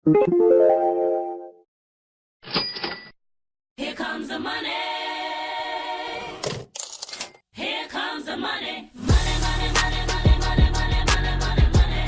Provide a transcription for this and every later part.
Here comes the money. Here comes the money. Money, money, money, money, money, money, money, money, money.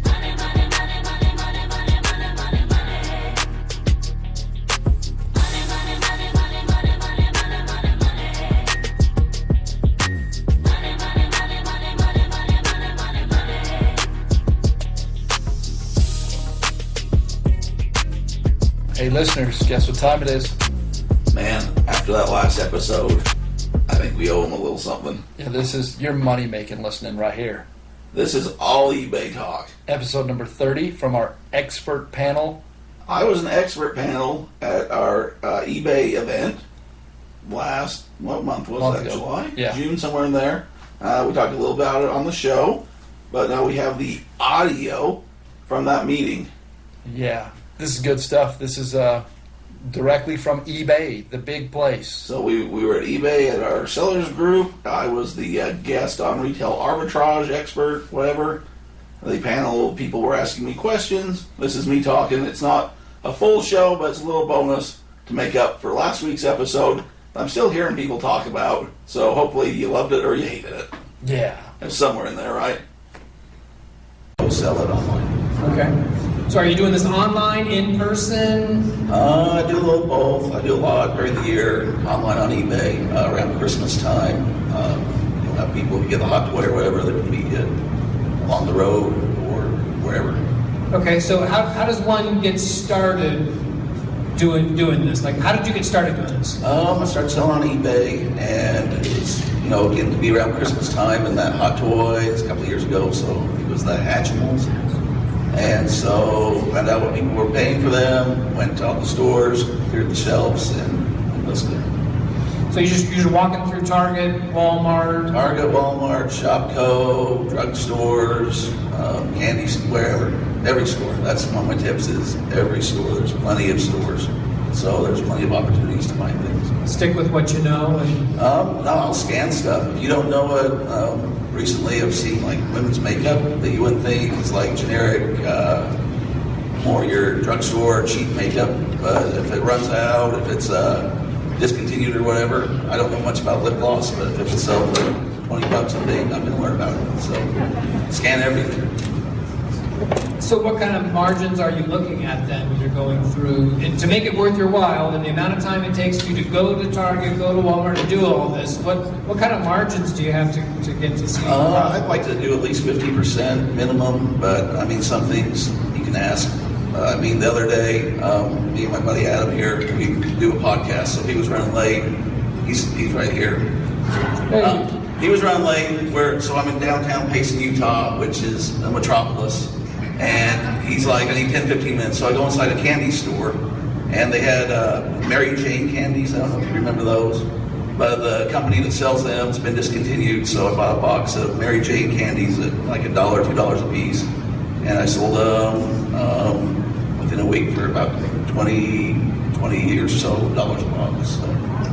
Money, money, money, money, money, money, money, money, money. Money, money, money, money, money, money, money, money, money. Money, money, money, money, money, money, money, money, money. Hey listeners, guess what time it is? Man, after that last episode, I think we owe them a little something. Yeah, this is your money-making listening right here. This is all eBay talk. Episode number 30 from our expert panel. I was an expert panel at our eBay event last, what month was that? Ago. July? Yeah. June, somewhere in there. We talked a little about it on the show, but now we have the audio from that meeting. Yeah, this is good stuff. This is directly from eBay, the big place. So we were at eBay at our sellers group. I was the guest on retail arbitrage expert, whatever. The panel of people were asking me questions. This is me talking. It's not a full show, but it's a little bonus to make up for last week's episode. I'm still hearing people talk about, so hopefully you loved it or you hated it. Yeah. It's somewhere in there, right? Go sell it online. Okay. So are you doing this online, in person? I do a little both. I do a lot during the year online on eBay around Christmas time. You'll have people who get the hot toy or whatever that can be along the road or wherever. Okay, so how does one get started doing this? Like, how did you get started doing this? I started selling on eBay, and it's getting to be around Christmas time and that hot toys a couple of years ago. So it was the Hatchimals. And so found out what people were paying for them, went to all the stores, cleared the shelves, and listed. So you're walking through Target, Walmart. Walmart, Shopko, drugstores, candy, wherever, every store. That's one of my tips is every store. There's plenty of stores. So there's plenty of opportunities to find things. Stick with what you know. And No, I'll scan stuff. If you don't know it, recently I've seen like women's makeup that you wouldn't think is like generic, more your drugstore cheap makeup. But if it runs out, if it's discontinued or whatever, I don't know much about lip gloss, but if it would sell for $20 a thing, I'm going to learn about it. So scan everything. so what kind of margins are you looking at then when you're going through, and to make it worth your while, and the amount of time it takes for you to go to Target, go to Walmart, to do all this, what kind of margins do you have to get to see? I'd like to do at least 50% minimum, but I mean, some things you can ask. The other day, me and my buddy Adam here, we do a podcast, so he was running late. He's right here. He was running late, so I'm in downtown Payson, Utah, which is a metropolis. And he's like, I need 10, 15 minutes. So I go inside a candy store, and they had Mary Jane candies. I don't know if you remember those. But the company that sells them has been discontinued, so I bought a box of Mary Jane candies at like $1, $2 a piece. And I sold them within a week for about 20 or so dollars a box. So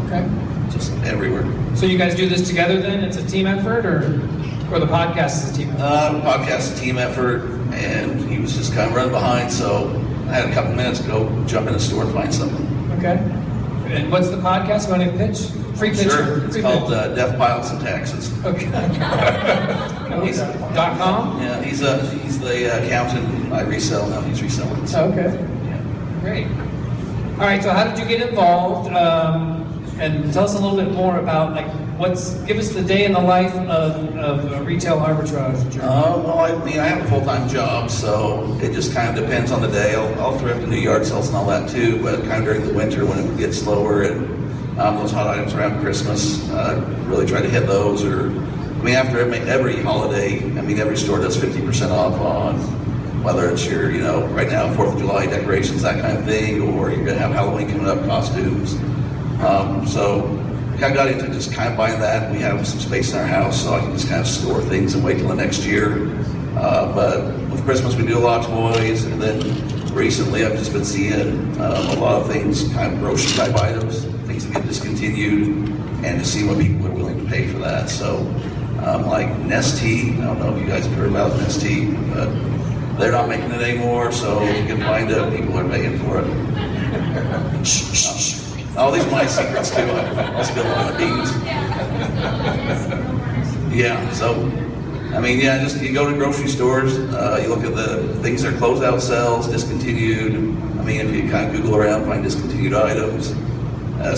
Okay. just everywhere. So you guys do this together then? It's a team effort, or the podcast is a team effort? Podcast is a team effort, and he was just kind of running behind, so I had a couple minutes to go jump in the store and find something. Okay. And what's the podcast? You want to pitch? Free pitch? Sure. It's Free called pitch. DeathPiles and Taxes. Okay. He's- .com? Yeah, he's the accountant. I resell now. He's reselling. So, Okay. Great. All right. So how did you get involved? And tell us a little bit more about give us the day in the life of a retail arbitrage journey. I have a full-time job, so it just kind of depends on the day. I'll thrift and do yard sales and all that too, but kind of during the winter when it gets slower and those hot items around Christmas, really try to hit those. Or after every holiday, every store does 50% off on whether it's your, right now 4th of July decorations, that kind of thing, or you're gonna have Halloween coming up, costumes. So I got into just kind of buying that. We have some space in our house, so I can just kind of store things and wait till the next year. But with Christmas, we do a lot of toys, and then recently I've just been seeing a lot of things, kind of grocery type items, things that get discontinued, and to see what people are willing to pay for that. So like Nestea, I don't know if you guys have heard about Nestea, but They're not making it anymore, so if you can find it, people are paying for it. Oh, these are my secrets too. I'll spill on the beans. Yeah, so, I mean, yeah, just you go to grocery stores, you look at the things that are closeout sales, discontinued. I mean, if you kind of Google around, find discontinued items,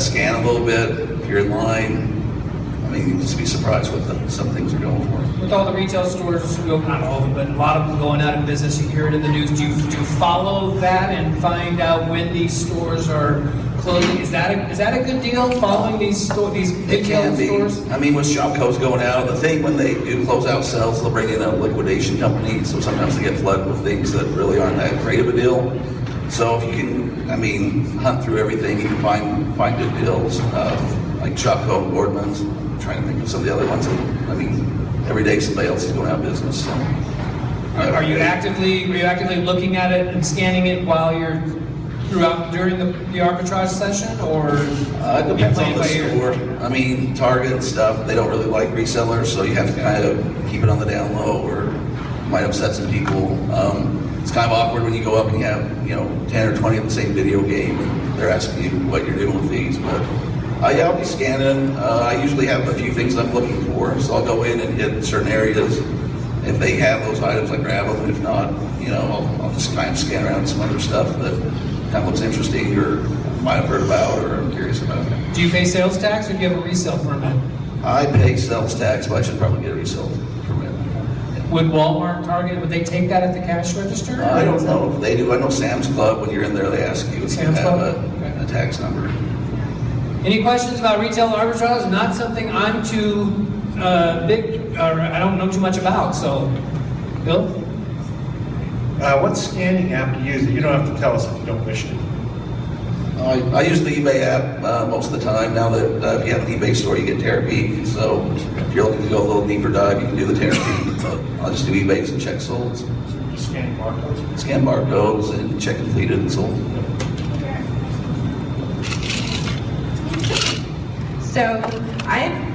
scan a little bit if you're in line. I mean, you can just be surprised what some things are going for. With all the retail stores, well, not all of them, but a lot of them going out of business, you hear it in the news. Do you follow that and find out when these stores are closing? Is that a good deal? Following these retail stores? I mean, with Shopco's going out, the thing when they do closeout sales, they'll bring in a liquidation company. So sometimes they get flooded with things that really aren't that great of a deal. So if you can, I mean, hunt through everything, you can find good deals. Like Shopco and Boardman's. I'm trying to think of some of the other ones. I mean, every day somebody else is going out of business. So. Are you actively looking at it and scanning it while you're during the arbitrage session, or it depends on the store. I mean, Target and stuff, they don't really like resellers, so you have to kind of keep it on the down low, or it might upset some people. It's kind of awkward when you go up and you have 10 or 20 of the same video game, and they're asking you what you're doing with these. But yeah, I'll be scanning. I usually have a few things I'm looking for, so I'll go in and hit certain areas. If they have those items, I grab them. If not, I'll just kind of scan around some other stuff that kind of looks interesting or might have heard about or I'm curious about. Do you pay sales tax or do you have a resale permit? I pay sales tax, but I should probably get a resale permit. Would Walmart, Target, would they take that at the cash register? I don't know if they do. I know Sam's Club, when you're in there, they ask you if you have a tax number. Any questions about retail arbitrage? Not something I'm too big, or I don't know too much about, so, Bill? What scanning app do you use? You don't have to tell us if you don't wish to. I use the eBay app most of the time. Now that if you have an eBay store, you get Terapeak. So if you're looking to go a little deeper dive, you can do the Terapeak. I'll just do eBays and check sold. Scanning barcodes? Scan barcodes and check completed and sold. So I've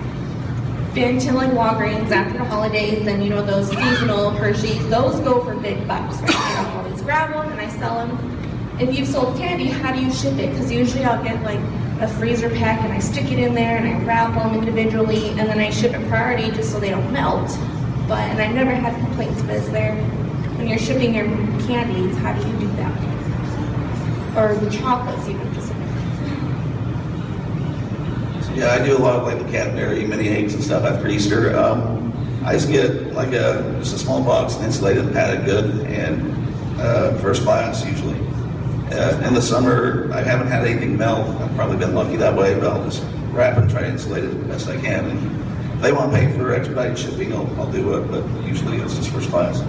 been to like Walgreens after the holidays, and those seasonal Hershey's, those go for big bucks, right? I always grab them and I sell them. If you've sold candy, how do you ship it? Because usually I'll get like a freezer pack and I stick it in there and I wrap them individually, and then I ship it priority just so they don't melt. And I've never had complaints. But is there, when you're shipping your candies, how do you do that? Or the chocolates even specifically? Yeah, I do a lot of like the Cadbury mini eggs and stuff after Easter. I just get like just a small box and insulated and padded good, and first class usually. In the summer, I haven't had anything melt. I've probably been lucky that way, but I'll just wrap it and try to insulate it the best I can. And if they want to pay for expedited shipping, I'll do it, but usually it's just first class.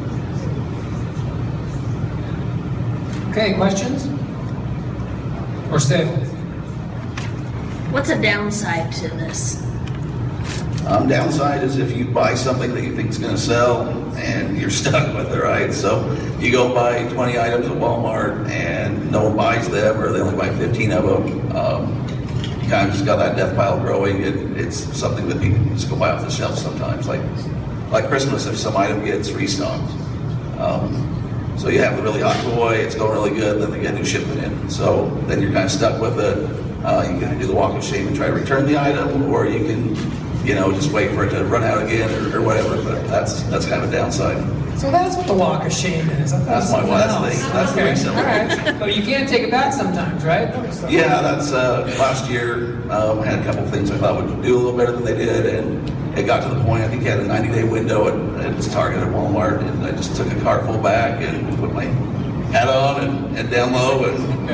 Okay, questions? Or sale? What's a downside to this? Downside is if you buy something that you think is going to sell and you're stuck with it, right? So you go buy 20 items at Walmart and no one buys them, or they only buy 15 of them. You kind of just got that death pile growing. It's something that people can just go buy off the shelf sometimes. Like Christmas, if some item gets restocked. So you have a really hot toy, it's going really good, then they get a new shipment in. So then you're kind of stuck with it. You can do the walk of shame and try to return the item, or you can, just wait for it to run out again or whatever. But that's kind of a downside. So that's what the walk of shame is. That's the reason. All right. But you can't take it back sometimes, right? Yeah, that's last year. I had a couple of things I thought would do a little better than they did, and it got to the point, I think you had a 90-day window at this Target at Walmart, and I just took a cart full back and put my hat on and head down low, and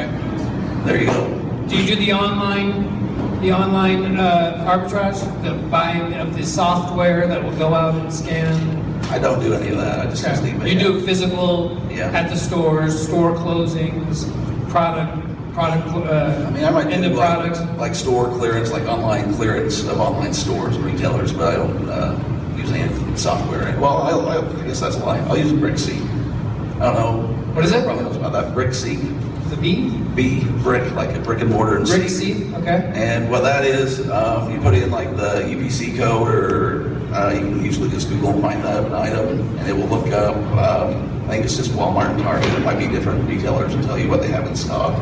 there you go. Do you do the online arbitrage, the buying of the software that will go out and scan? I don't do any of that. I just leave it. You do physical at the stores, store closings, product. I might in do the products, like store clearance, like online clearance of online stores and retailers, but I don't use any software. Well, I guess that's a lie. I'll use BrickSeek. I don't know. What is it? Probably knows about that. BrickSeek. The B? B, brick, like a brick and mortar and BrickSeek, okay. And what that is, you put in like the UPC code, or you can usually just Google and find that item, and it will look up I think it's just Walmart and Target. It might be different retailers and tell you what they have in stock.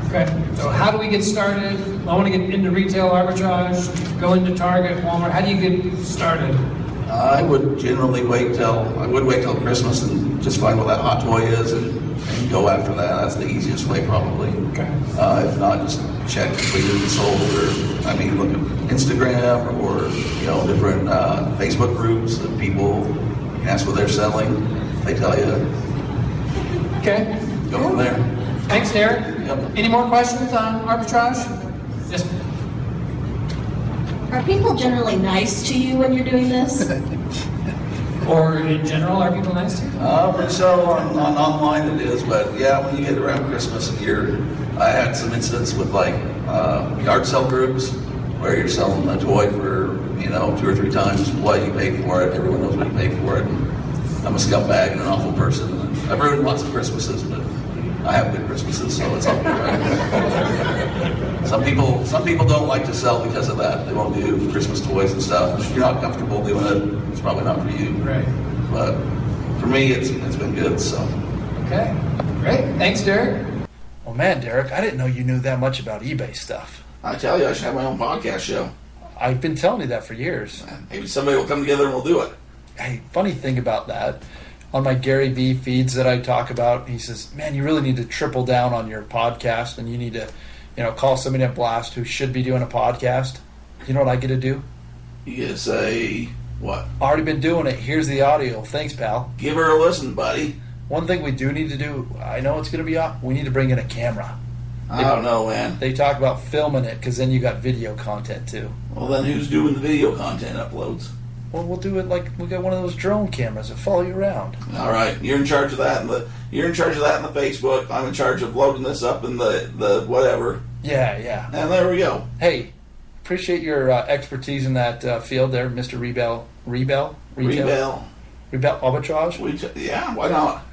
Okay, so how do we get started? I want to get into retail arbitrage, go into Target, Walmart. How do you get started? I would generally wait till Christmas and just find what that hot toy is and go after that. That's the easiest way probably. Okay. If not, just check completed and sold, or look at Instagram or different Facebook groups that people can ask what they're selling. They tell you. Okay. Go from there. Thanks, Derek. Yep. Any more questions on arbitrage? Yes. Are people generally nice to you when you're doing this? Or in general, are people nice to you? So on online it is, but yeah, when you get around Christmas and I had some incidents with yard sale groups where you're selling a toy for 2 or 3 times what you paid for it. Everyone knows what you paid for it. I'm a scumbag and an awful person. I've ruined lots of Christmases, but I have good Christmases, so it's all good, right? Some people don't like to sell because of that. They won't do Christmas toys and stuff. If you're not comfortable doing it, it's probably not for you. Right. But for me, it's been good. So. Okay. Great. Thanks, Derek. Well, man, Derek, I didn't know you knew that much about eBay stuff. I tell you, I should have my own podcast show. I've been telling you that for years. Maybe somebody will come together and we'll do it. Hey, funny thing about that, on my Gary Vee feeds that I talk about, he says, man, you really need to triple down on your podcast and you need to, call somebody at Blast who should be doing a podcast. You know what I get to do? You get to say, what? Already been doing it. Here's the audio. Thanks, pal. Give her a listen, buddy. One thing we do need to do, I know it's going to be off, we need to bring in a camera. I don't know, man. They talk about filming it because then you got video content too. Well, then who's doing the video content uploads? Well, we'll do it like we got one of those drone cameras that follow you around. All right, you're in charge of that. You're in charge of that in the Facebook. I'm in charge of loading this up in the whatever. Yeah. And there we go. Hey, appreciate your expertise in that field there, Mr. Rebel Arbitrage. Yeah, why not?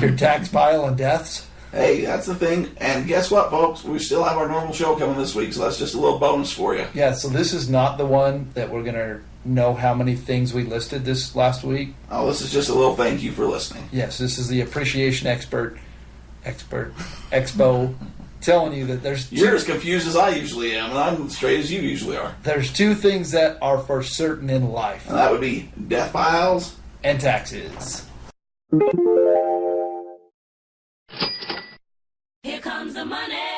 Your tax pile and deaths. Hey, that's the thing. And guess what, folks? We still have our normal show coming this week, so that's just a little bonus for you. Yeah, so this is not the one that we're going to know how many things we listed this last week. Oh, this is just a little thank you for listening. Yes, this is the Appreciation Expo telling you that there's You're as confused as I usually am, and I'm straight as you usually are. There's 2 things that are for certain in life. And that would be DeathPiles and taxes. Here comes the money.